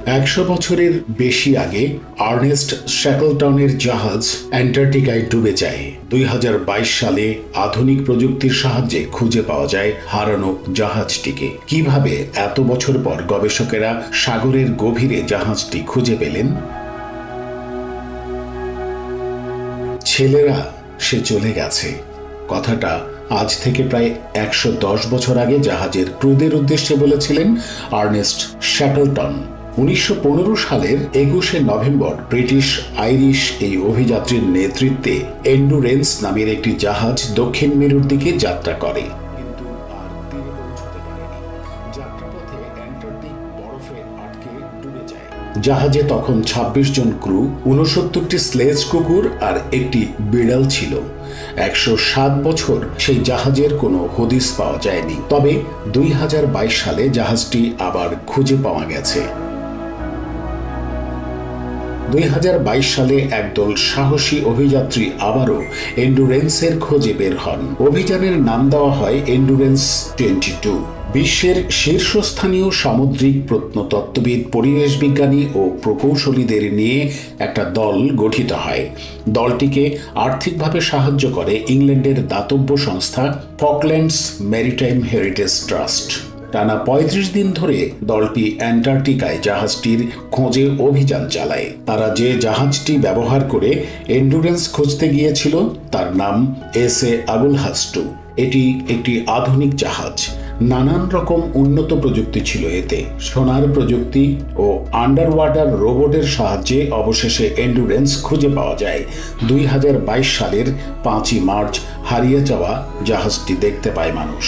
100 বছরের বেশি আগে আর্নেস্ট শ্যাকলটনের জাহাজ অ্যান্টার্কটিকায় ডুবে যায়। 2022 সালে আধুনিক প্রযুক্তির সাহায্যে খুঁজে পাওয়া যায় হারানো জাহাজটিকে। কিভাবে এত বছর পর গবেষকেরা সাগরের গভীরে জাহাজটি খুঁজে পেলেন? ছেলেরা, সে চলে গেছে কথাটা আজ থেকে প্রায় 110 বছর আগে জাহাজের ক্রুদের উদ্দেশ্যে বলেছিলেন আর্নেস্ট শ্যাকলটন। 1915 সালের 21শে নভেম্বর ব্রিটিশ আইরিশ এই অভিযাত্রীর নেতৃত্বে এন্ডুরেন্স নামের একটি জাহাজ দক্ষিণ মেরুর দিকে যাত্রা করে, কিন্তু আর তীরে পৌঁছতে পারেনি। যাত্রাপথে অ্যান্টার্কটিক বরফে আটকে ডুবে যায়। জাহাজে তখন 26 জন ক্রু, 69টি স্লেজ কুকুর আর একটি বিড়াল ছিল। 107 বছর সেই জাহাজের কোনো হদিস পাওয়া যায়নি। তবে 2022 সালে জাহাজটি আবার খুঁজে পাওয়া গেছে। 2022 সালে একদল সাহসী অভিযাত্রী আবারও এন্ডুরেন্সের খোঁজে বের হন। অভিযানের নাম দেওয়া হয় এন্ডুরেন্স 22। বিশ্বের শীর্ষস্থানীয় সামুদ্রিক প্রত্নতত্ত্ববিদ, পরিবেশ বিজ্ঞানী ও প্রকৌশলীদের নিয়ে একটা দল গঠিত হয়। দলটিকে আর্থিকভাবে সাহায্য করে ইংল্যান্ডের দাতব্য সংস্থা ফকল্যান্ডস ম্যারিটাইম হেরিটেজ ট্রাস্ট। টানা 35 দিন ধরে দলটি অ্যান্টার্কটিকায় জাহাজটির খোঁজে অভিযান চালায়। তারা যে জাহাজটি ব্যবহার করে এন্ডুরেন্স খুঁজতে গিয়েছিল তার নাম এস.এ. আগুলহাস্টু। এটি একটি আধুনিক জাহাজ। নানান রকম উন্নত প্রযুক্তি ছিল এতে। সোনার প্রযুক্তি ও আন্ডার ওয়াটার রোবটের সাহায্যে অবশেষে এন্ডুরেন্স খুঁজে পাওয়া যায়। 2022 সালের 5ই মার্চ হারিয়ে যাওয়া জাহাজটি দেখতে পায় মানুষ।